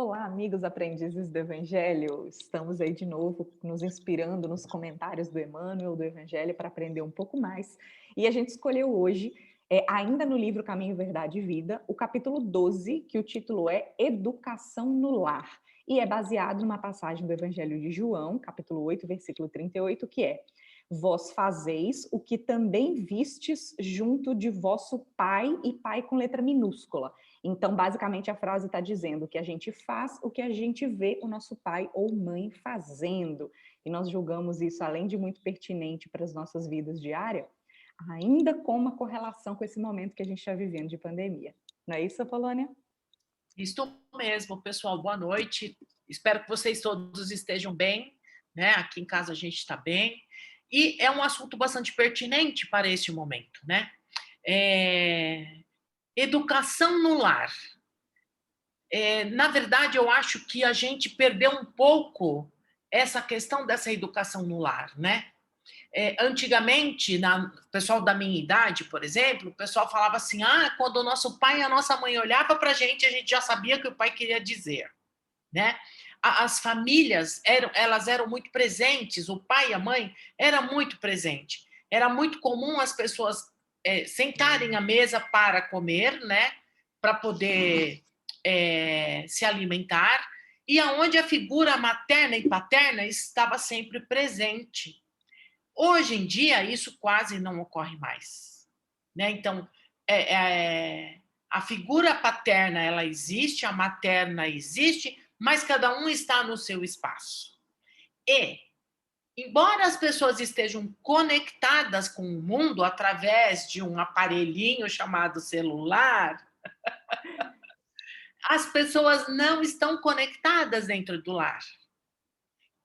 Olá, amigos aprendizes do Evangelho. Estamos aí de novo nos inspirando nos comentários do Emmanuel, do Evangelho, para aprender um pouco mais. E a gente escolheu hoje, ainda no livro Caminho, Verdade e Vida, o capítulo 12, que o título é Educação no Lar. E é baseado numa passagem do Evangelho de João, capítulo 8, versículo 38, que é: Vós fazeis o que também vistes junto de vosso pai, e pai com letra minúscula. Então, basicamente, a frase está dizendo que a gente faz o que a gente vê o nosso pai ou mãe fazendo. E nós julgamos isso, além de muito pertinente para as nossas vidas diárias, ainda com uma correlação com esse momento que a gente está vivendo de pandemia. Não é isso, Apolônia? Isso mesmo, pessoal. Boa noite. Espero que vocês todos estejam bem, né? Aqui em casa a gente está bem. E é um assunto bastante pertinente para este momento, né? Educação no lar. Na verdade, eu acho que a gente perdeu um pouco essa questão dessa educação no lar, né? Antigamente, o pessoal da minha idade, por exemplo, o pessoal falava assim: quando o nosso pai e a nossa mãe olhava para a gente já sabia o que o pai queria dizer, né? As famílias elas eram muito presentes, o pai e a mãe era muito presente. Era muito comum as pessoas sentarem à mesa para comer, né? Para poder se alimentar, e aonde a figura materna e paterna estava sempre presente. Hoje em dia, isso quase não ocorre mais, né? Então, é, é, a figura paterna ela existe, a materna existe, mas cada um está no seu espaço. E, embora as pessoas estejam conectadas com o mundo através de um aparelhinho chamado celular, as pessoas não estão conectadas dentro do lar.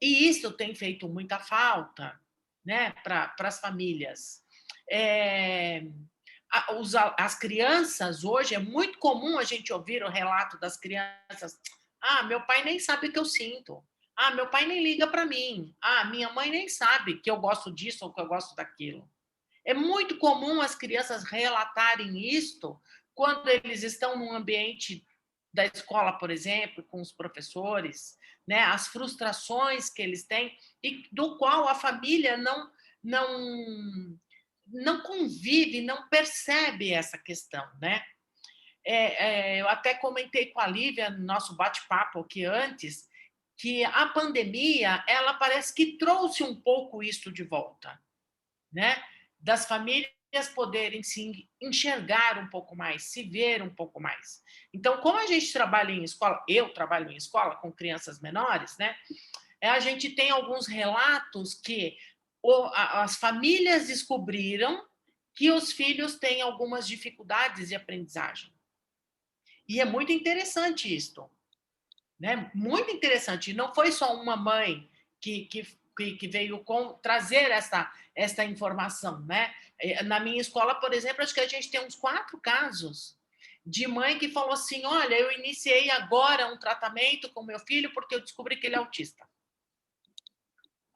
E isso tem feito muita falta, né, para as famílias. É, as crianças hoje, é muito comum a gente ouvir o relato das crianças: meu pai nem sabe o que eu sinto. Meu pai nem liga para mim. Minha mãe nem sabe que eu gosto disso ou que eu gosto daquilo. É muito comum as crianças relatarem isto quando eles estão num ambiente da escola, por exemplo, com os professores, né? As frustrações que eles têm e do qual a família não não convive, não percebe essa questão, né? Eu até comentei com a Lívia no nosso bate-papo aqui antes que a pandemia ela parece que trouxe um pouco isso de volta, né? Das famílias poderem se enxergar um pouco mais, se ver um pouco mais. Então, como a gente trabalha em escola, eu trabalho em escola com crianças menores, né? A gente tem alguns relatos que as famílias descobriram que os filhos têm algumas dificuldades de aprendizagem. E é muito interessante isto, né? Muito interessante. E não foi só uma mãe que veio trazer esta informação, né? Na minha escola, por exemplo, acho que a gente tem uns 4 casos de mãe que falou assim: olha, eu iniciei agora um tratamento com meu filho porque eu descobri que ele é autista.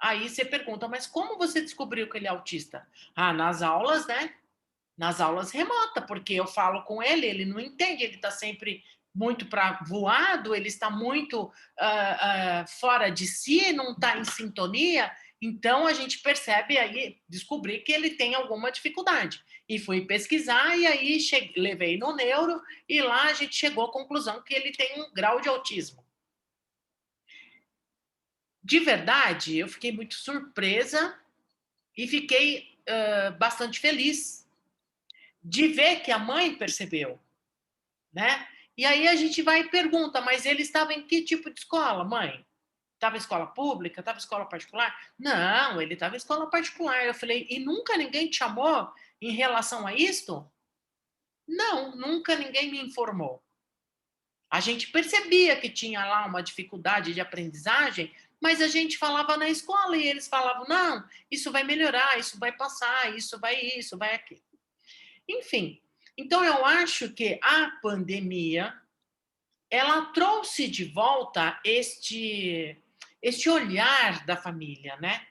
Aí você pergunta, mas como você descobriu que ele é autista? Nas aulas, né? Nas aulas remota, porque eu falo com ele, ele não entende, ele está sempre muito para voado, ele está muito fora de si, não está em sintonia, então a gente percebe aí, descobri que ele tem alguma dificuldade. E fui pesquisar, e aí levei no neuro, e lá a gente chegou à conclusão que ele tem um grau de autismo. De verdade, eu fiquei muito surpresa e fiquei bastante feliz de ver que a mãe percebeu, né? E aí a gente vai e pergunta, mas ele estava em que tipo de escola, mãe? Estava em escola pública? Estava em escola particular? Não, ele estava em escola particular. Eu falei, e nunca ninguém te chamou em relação a isto? Não, nunca ninguém me informou. A gente percebia que tinha lá uma dificuldade de aprendizagem, mas a gente falava na escola e eles falavam, não, isso vai melhorar, isso vai passar, isso vai aquilo. Enfim, então eu acho que a pandemia ela trouxe de volta este olhar da família, né?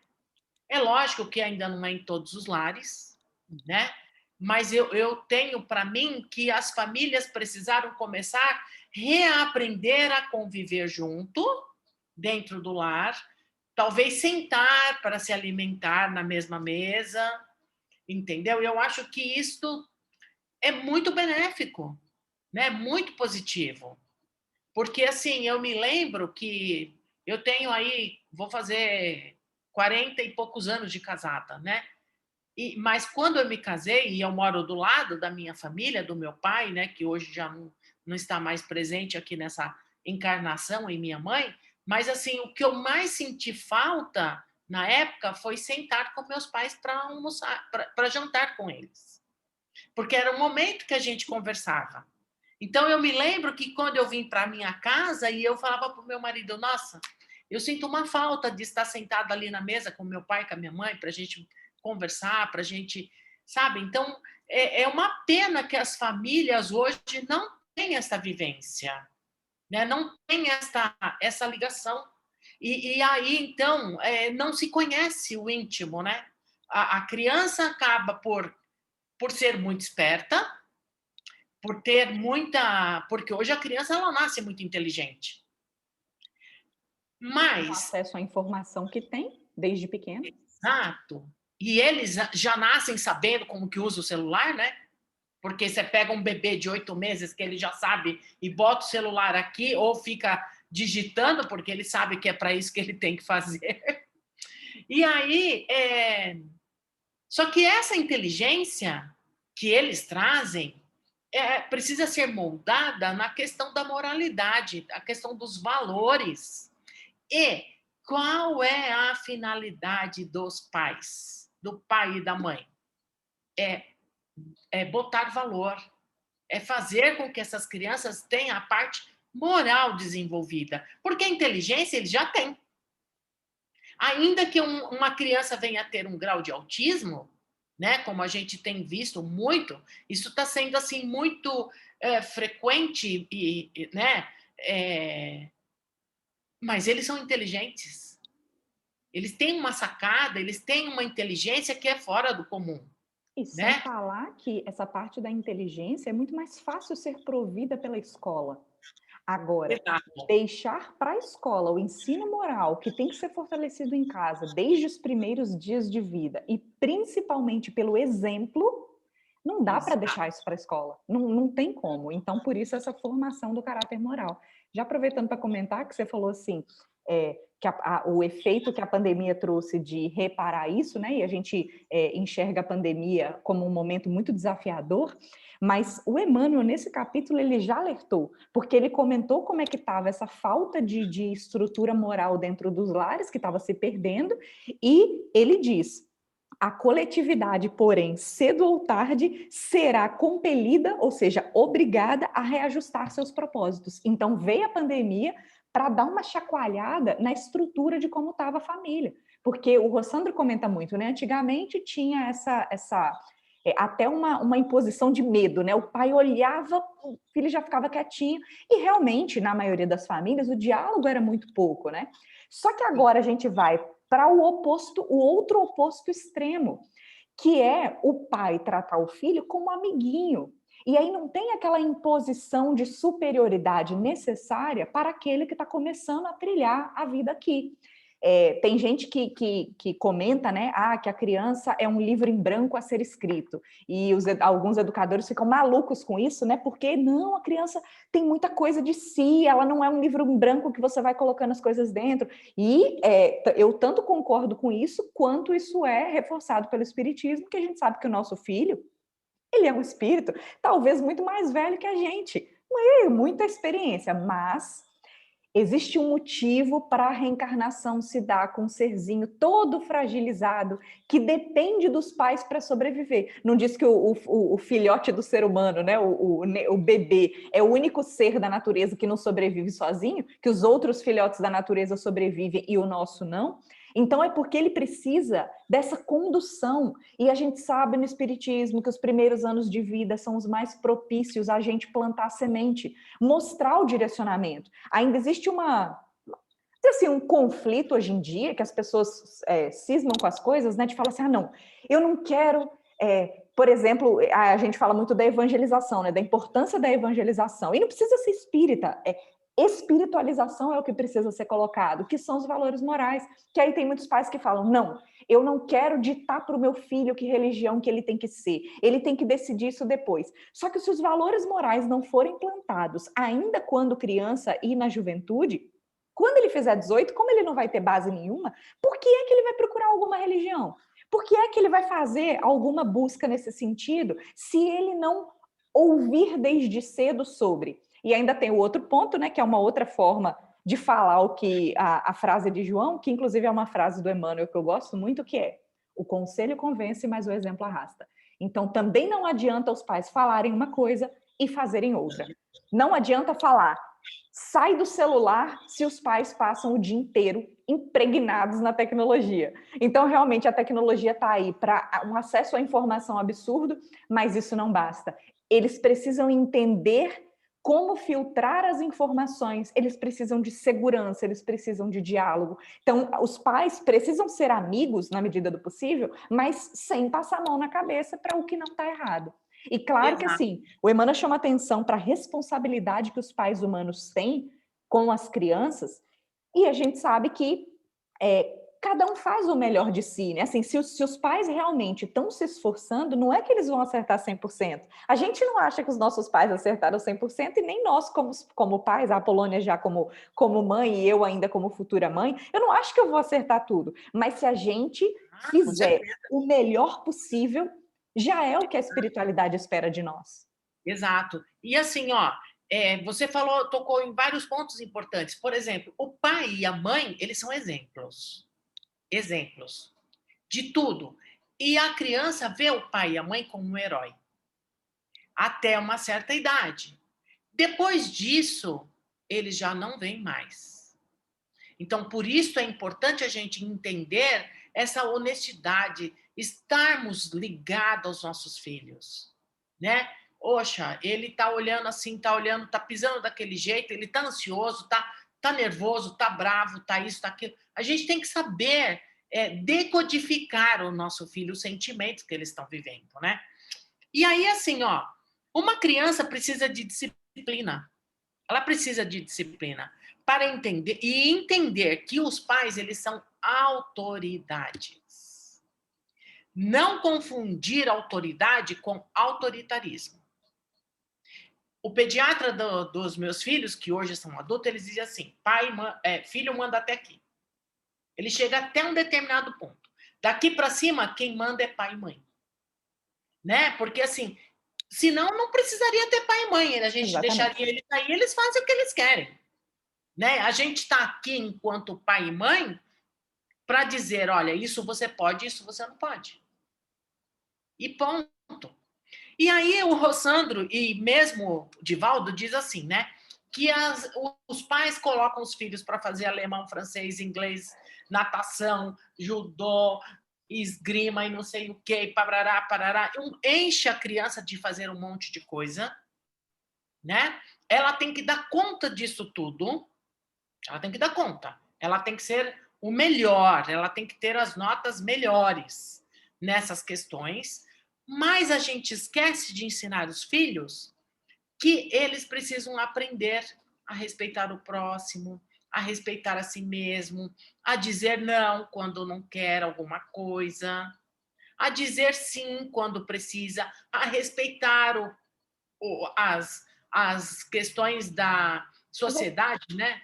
É lógico que ainda não é em todos os lares, né? mas eu tenho para mim que as famílias precisaram começar a reaprender a conviver junto, dentro do lar, talvez sentar para se alimentar na mesma mesa, entendeu? Eu acho que isto é muito benéfico, né? Muito positivo. Porque, assim, eu me lembro que eu tenho aí, vou fazer 40 e poucos anos de casada, né? Mas quando eu me casei, e eu moro do lado da minha família, do meu pai, né, que hoje já não está mais presente aqui nessa encarnação, em minha mãe, mas assim, o que eu mais senti falta na época foi sentar com meus pais para almoçar, para jantar com eles. Porque era o momento que a gente conversava. Então eu me lembro que quando eu vim para minha casa e eu falava para o meu marido, nossa, eu sinto uma falta de estar sentada ali na mesa com meu pai, com a minha mãe, para a gente conversar, para a gente, sabe? Então é uma pena que as famílias hoje não têm essa vivência, né? Não tem essa ligação. E aí, então, não se conhece o íntimo, né? A criança acaba por ser muito esperta, por ter muita. Porque hoje a criança ela nasce muito inteligente. Com Mas, acesso à informação que tem desde pequeno. exato. E eles já nascem sabendo como que usa o celular, né? Porque você pega um bebê de 8 meses que ele já sabe e bota o celular aqui ou fica digitando, porque ele sabe que é para isso que ele tem que fazer. E aí, só que essa inteligência que eles trazem precisa ser moldada na questão da moralidade, a questão dos valores. E qual é a finalidade dos pais, do pai e da mãe? É botar valor, é fazer com que essas crianças tenham a parte moral desenvolvida, porque a inteligência eles já têm. Ainda que uma criança venha a ter um grau de autismo, né, como a gente tem visto muito, isso está sendo assim muito frequente né, mas eles são inteligentes. Eles têm uma sacada, eles têm uma inteligência que é fora do comum, E sem né? falar que essa parte da inteligência é muito mais fácil ser provida pela escola. Agora, Exato. deixar para a escola o ensino moral, que tem que ser fortalecido em casa, desde os primeiros dias de vida, e principalmente pelo exemplo, não dá para Exato. deixar isso para a escola. Não, não tem como. Então, por isso, essa formação do caráter moral. Já aproveitando para comentar que você falou assim, que o efeito que a pandemia trouxe de reparar isso, né? E a gente enxerga a pandemia como um momento muito desafiador, mas o Emmanuel, nesse capítulo, ele já alertou, porque ele comentou como é que estava essa falta de estrutura moral dentro dos lares, que estava se perdendo, e ele diz: a coletividade, porém, cedo ou tarde, será compelida, ou seja, obrigada a reajustar seus propósitos. Então, veio a pandemia para dar uma chacoalhada na estrutura de como estava a família. Porque o Rossandro comenta muito, né? Antigamente tinha até uma imposição de medo, né? O pai olhava, o filho já ficava quietinho, e realmente, na maioria das famílias, o diálogo era muito pouco, né? Só que agora a gente vai para o oposto, o outro oposto extremo, que é o pai tratar o filho como amiguinho. E aí não tem aquela imposição de superioridade necessária para aquele que está começando a trilhar a vida aqui. Tem gente que comenta, né, que a criança é um livro em branco a ser escrito, e alguns educadores ficam malucos com isso, né, porque não, a criança tem muita coisa de si, ela não é um livro em branco que você vai colocando as coisas dentro, e eu tanto concordo com isso, quanto isso é reforçado pelo Espiritismo, que a gente sabe que o nosso filho, ele é um espírito, talvez muito mais velho que a gente, muita experiência, mas existe um motivo para a reencarnação se dar com um serzinho todo fragilizado, que depende dos pais para sobreviver. Não diz que o filhote do ser humano, né, o bebê, é o único ser da natureza que não sobrevive sozinho, que os outros filhotes da natureza sobrevivem e o nosso não? Então é porque ele precisa dessa condução. E a gente sabe no Espiritismo que os primeiros anos de vida são os mais propícios a gente plantar a semente, mostrar o direcionamento. Ainda existe um conflito hoje em dia, que as pessoas cismam com as coisas, né? De falar assim, não, eu não quero por exemplo, a gente fala muito da evangelização, né? Da importância da evangelização. E não precisa ser espírita, espiritualização é o que precisa ser colocado, que são os valores morais. Que aí tem muitos pais que falam, não, eu não quero ditar para o meu filho que religião que ele tem que ser, ele tem que decidir isso depois. Só que se os valores morais não forem implantados, ainda quando criança e na juventude, quando ele fizer 18, como ele não vai ter base nenhuma, por que é que ele vai procurar alguma religião? Por que é que ele vai fazer alguma busca nesse sentido se ele não ouvir desde cedo sobre? E ainda tem o outro ponto, né, que é uma outra forma de falar o que a frase de João, que inclusive é uma frase do Emmanuel que eu gosto muito, que é: o conselho convence, mas o exemplo arrasta. Então também não adianta os pais falarem uma coisa e fazerem outra. Não adianta falar, sai do celular se os pais passam o dia inteiro impregnados na tecnologia. Então, realmente, a tecnologia está aí para um acesso à informação absurdo, mas isso não basta. Eles precisam entender como filtrar as informações, eles precisam de segurança, eles precisam de diálogo. Então, os pais precisam ser amigos, na medida do possível, mas sem passar a mão na cabeça para o que não está errado. E claro que, Exato. assim, o Emmanuel chama atenção para a responsabilidade que os pais humanos têm com as crianças, e a gente sabe que cada um faz o melhor de si, né? Assim, se os pais realmente estão se esforçando, não é que eles vão acertar 100%. A gente não acha que os nossos pais acertaram 100%, e nem nós como pais, a Polônia já como mãe e eu ainda como futura mãe, eu não acho que eu vou acertar tudo. Mas se a gente Com fizer certeza. o melhor possível, já é o que a espiritualidade espera de nós. Exato. E assim, ó, você falou, tocou em vários pontos importantes. Por exemplo, o pai e a mãe, eles são exemplos. Exemplos de tudo. E a criança vê o pai e a mãe como um herói até uma certa idade. Depois disso, eles já não vêm mais. Então, por isso é importante a gente entender essa honestidade, estarmos ligados aos nossos filhos, né? Oxa, ele tá olhando assim, tá olhando, tá pisando daquele jeito, ele tá ansioso, tá nervoso, tá bravo, tá isso, tá aquilo. A gente tem que saber decodificar o nosso filho, os sentimentos que eles estão vivendo, né? E aí, assim, ó, uma criança precisa de disciplina. Ela precisa de disciplina para entender que os pais, eles são autoridades. Não confundir autoridade com autoritarismo. O pediatra dos meus filhos, que hoje são adultos, eles dizem assim: filho manda até aqui. Ele chega até um determinado ponto. Daqui para cima, quem manda é pai e mãe. Né? Porque assim, senão não precisaria ter pai e mãe. A gente Exatamente. deixaria eles aí, eles fazem o que eles querem. Né? A gente está aqui enquanto pai e mãe para dizer, olha, isso você pode, isso você não pode. E ponto. E aí o Rossandro e mesmo o Divaldo diz assim, né? Que os pais colocam os filhos para fazer alemão, francês, inglês, natação, judô, esgrima e não sei o que, parará, parará. Enche a criança de fazer um monte de coisa, né? Ela tem que dar conta disso tudo. Ela tem que dar conta. Ela tem que ser o melhor, ela tem que ter as notas melhores nessas questões, mas a gente esquece de ensinar os filhos que eles precisam aprender a respeitar o próximo, a respeitar a si mesmo, a dizer não quando não quer alguma coisa, a dizer sim quando precisa, a respeitar as questões da sociedade, né?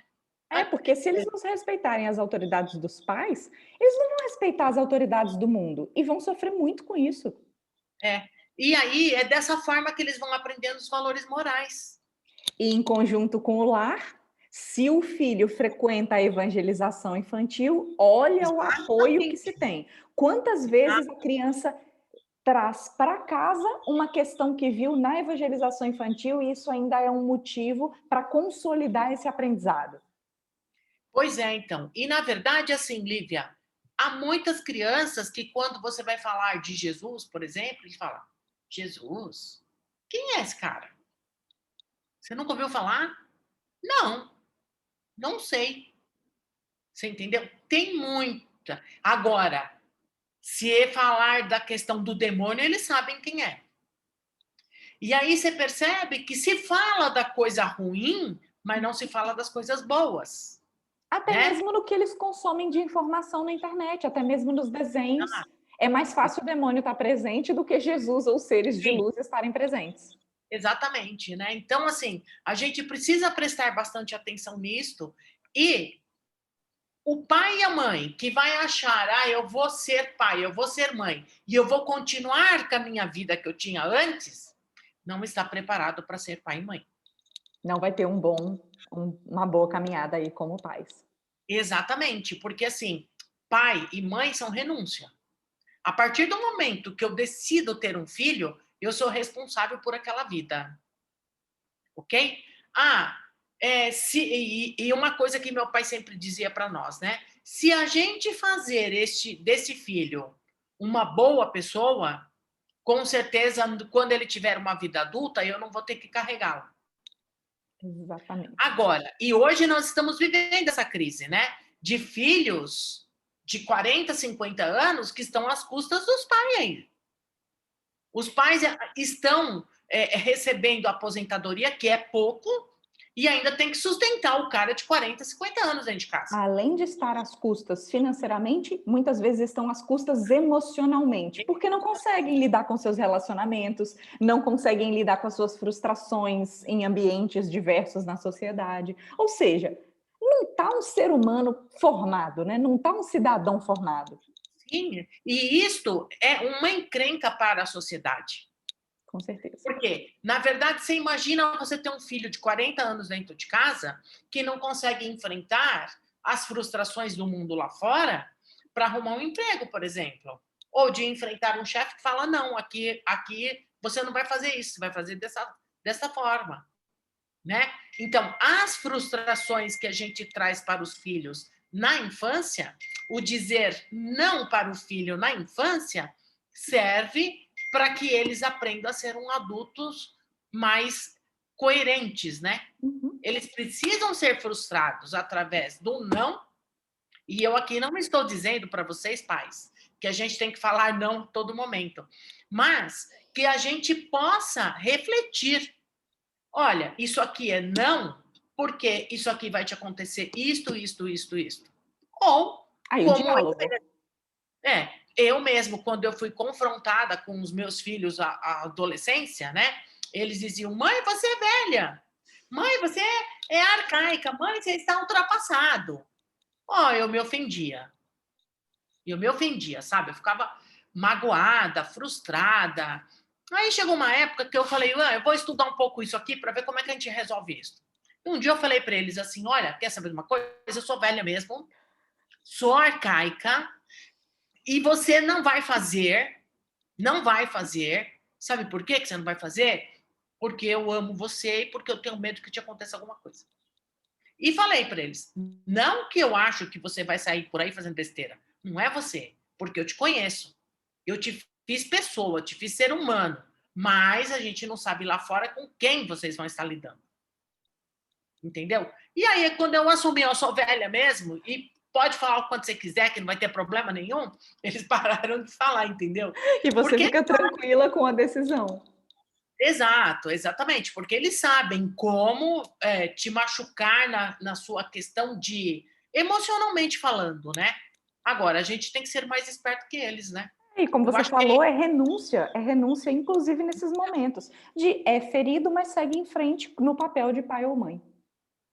Porque se eles não se respeitarem as autoridades dos pais, eles não vão respeitar as autoridades do mundo e vão sofrer muito com isso. E aí é dessa forma que eles vão aprendendo os valores morais. E em conjunto com o lar, se o filho frequenta a evangelização infantil, olha o apoio que se Exatamente. tem. Quantas vezes a criança traz para casa uma questão que viu na evangelização infantil e isso ainda é um motivo para consolidar esse aprendizado? Pois é, então. E, na verdade, assim, Lívia, há muitas crianças que, quando você vai falar de Jesus, por exemplo, eles falam: Jesus? Quem é esse cara? Você nunca ouviu falar? Não, não sei. Você entendeu? Tem muita. Agora, Se falar da questão do demônio, eles sabem quem é. E aí você percebe que se fala da coisa ruim, mas não se fala das coisas boas, Até né? mesmo no que eles consomem de informação na internet, até mesmo nos desenhos. É mais fácil o demônio estar presente do que Jesus ou seres de Sim, luz estarem presentes. exatamente, né? Então, assim, a gente precisa prestar bastante atenção nisto e o pai e a mãe que vai achar, eu vou ser pai, eu vou ser mãe e eu vou continuar com a minha vida que eu tinha antes, não está preparado para ser pai e mãe. Não vai ter uma boa caminhada aí como pais. Exatamente, porque assim, pai e mãe são renúncia. A partir do momento que eu decido ter um filho, eu sou responsável por aquela vida. Ok? Ah, e uma coisa que meu pai sempre dizia para nós, né? Se a gente fazer desse filho uma boa pessoa, com certeza, quando ele tiver uma vida adulta, eu não vou ter que carregá-lo. Exatamente. Agora, e hoje nós estamos vivendo essa crise, né? De filhos de 40, 50 anos que estão às custas dos pais aí. Os pais estão recebendo aposentadoria, que é pouco, e ainda tem que sustentar o cara de 40, 50 anos dentro de casa. Além de estar às custas financeiramente, muitas vezes estão às custas emocionalmente, porque não conseguem lidar com seus relacionamentos, não conseguem lidar com as suas frustrações em ambientes diversos na sociedade. Ou seja, não está um ser humano formado, né? Não está um cidadão formado. Sim, e isto é uma encrenca para a sociedade. Com certeza. Porque, na verdade, você imagina você ter um filho de 40 anos dentro de casa que não consegue enfrentar as frustrações do mundo lá fora para arrumar um emprego, por exemplo. Ou de enfrentar um chefe que fala, não, aqui você não vai fazer isso, você vai fazer dessa forma. Né? Então, as frustrações que a gente traz para os filhos na infância, o dizer não para o filho na infância, serve para que eles aprendam a ser adultos mais coerentes, né? Uhum. Eles precisam ser frustrados através do não, e eu aqui não estou dizendo para vocês, pais, que a gente tem que falar não a todo momento, mas que a gente possa refletir. Olha, isso aqui é não, porque isso aqui vai te acontecer isto, isto, isto, isto. Ou, Aí o como diálogo. eu mesmo, quando eu fui confrontada com os meus filhos à adolescência, né? Eles diziam, mãe, você é velha. Mãe, você é arcaica. Mãe, você está ultrapassado. Eu me ofendia. Eu me ofendia, sabe? Eu ficava magoada, frustrada. Aí chegou uma época que eu falei, eu vou estudar um pouco isso aqui para ver como é que a gente resolve isso. Um dia eu falei para eles assim, olha, quer saber de uma coisa? Eu sou velha mesmo, sou arcaica, e você não vai fazer. Sabe por que você não vai fazer? Porque eu amo você e porque eu tenho medo que te aconteça alguma coisa. E falei para eles, não que eu acho que você vai sair por aí fazendo besteira. Não é você, porque eu te conheço. Eu te fiz pessoa, te fiz ser humano. Mas a gente não sabe lá fora com quem vocês vão estar lidando. Entendeu? E aí, quando eu assumi, eu sou velha mesmo, e pode falar o quanto você quiser, que não vai ter problema nenhum, eles pararam de falar, entendeu? E você Porque fica tranquila com a decisão. exato, exatamente, porque eles sabem como te machucar na sua questão de emocionalmente falando, né? Agora, a gente tem que ser mais esperto que eles, né? E como Eu você acho que falou, é renúncia, inclusive nesses momentos, de é ferido, mas segue em frente no papel de pai ou mãe.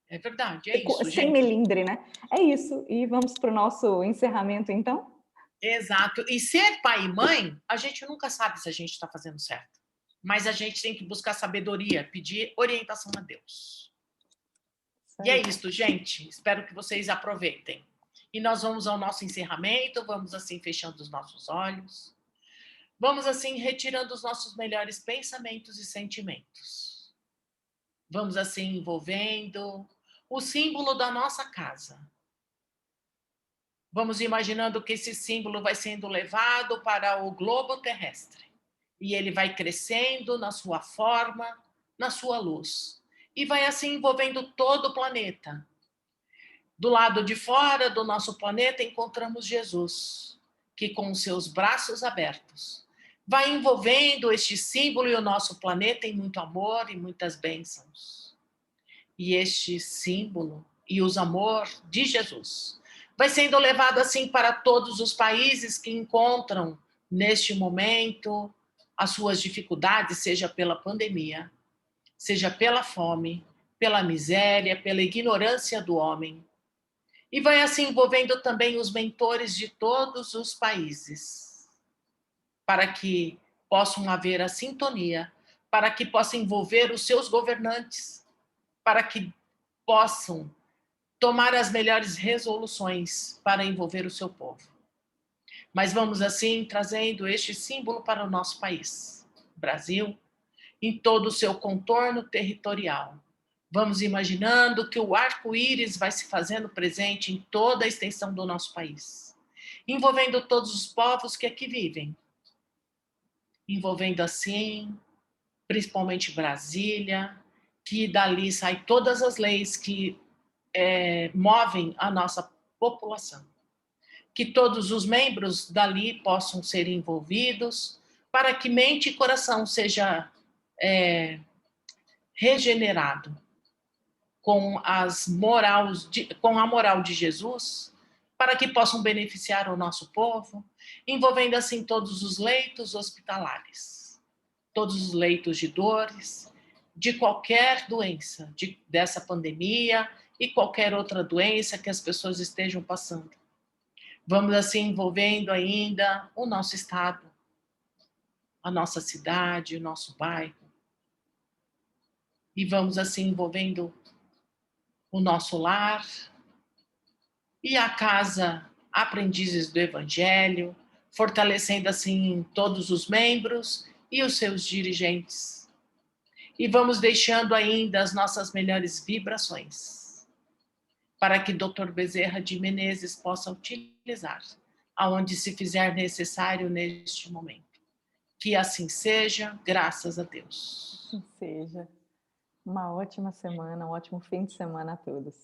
é verdade, é isso, Sem gente. melindre, né? É isso. E vamos para o nosso encerramento, então? Exato. E ser pai e mãe, a gente nunca sabe se a gente está fazendo certo. Mas a gente tem que buscar sabedoria, pedir orientação a Deus. Isso E é aí. isso, gente. Espero que vocês aproveitem. E nós vamos ao nosso encerramento, vamos assim fechando os nossos olhos. Vamos assim retirando os nossos melhores pensamentos e sentimentos. Vamos assim envolvendo o símbolo da nossa casa. Vamos imaginando que esse símbolo vai sendo levado para o globo terrestre. E ele vai crescendo na sua forma, na sua luz. E vai assim envolvendo todo o planeta. Do lado de fora do nosso planeta encontramos Jesus, que com os seus braços abertos vai envolvendo este símbolo e o nosso planeta em muito amor e muitas bênçãos. E este símbolo e os amor de Jesus vai sendo levado assim para todos os países que encontram neste momento as suas dificuldades, seja pela pandemia, seja pela fome, pela miséria, pela ignorância do homem. E vai assim envolvendo também os mentores de todos os países, para que possam haver a sintonia, para que possa envolver os seus governantes, para que possam tomar as melhores resoluções para envolver o seu povo. Mas vamos assim trazendo este símbolo para o nosso país, Brasil, em todo o seu contorno territorial. Vamos imaginando que o arco-íris vai se fazendo presente em toda a extensão do nosso país, envolvendo todos os povos que aqui vivem, envolvendo assim, principalmente Brasília, que dali saem todas as leis que movem a nossa população. Que todos os membros dali possam ser envolvidos, para que mente e coração seja regenerado com a moral de Jesus, para que possam beneficiar o nosso povo, envolvendo assim todos os leitos hospitalares, todos os leitos de dores, de qualquer doença, dessa pandemia e qualquer outra doença que as pessoas estejam passando. Vamos assim envolvendo ainda o nosso estado, a nossa cidade, o nosso bairro. E vamos assim envolvendo o nosso lar e a casa Aprendizes do Evangelho, fortalecendo assim todos os membros e os seus dirigentes. E vamos deixando ainda as nossas melhores vibrações, para que Dr. Bezerra de Menezes possa utilizar aonde se fizer necessário neste momento. Que assim seja, graças a Deus. Assim seja. Uma ótima semana, um ótimo fim de semana a todos.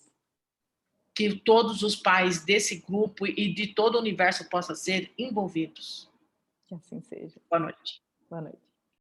Que todos os pais desse grupo e de todo o universo possam ser envolvidos. Que assim seja. Boa noite. Boa noite.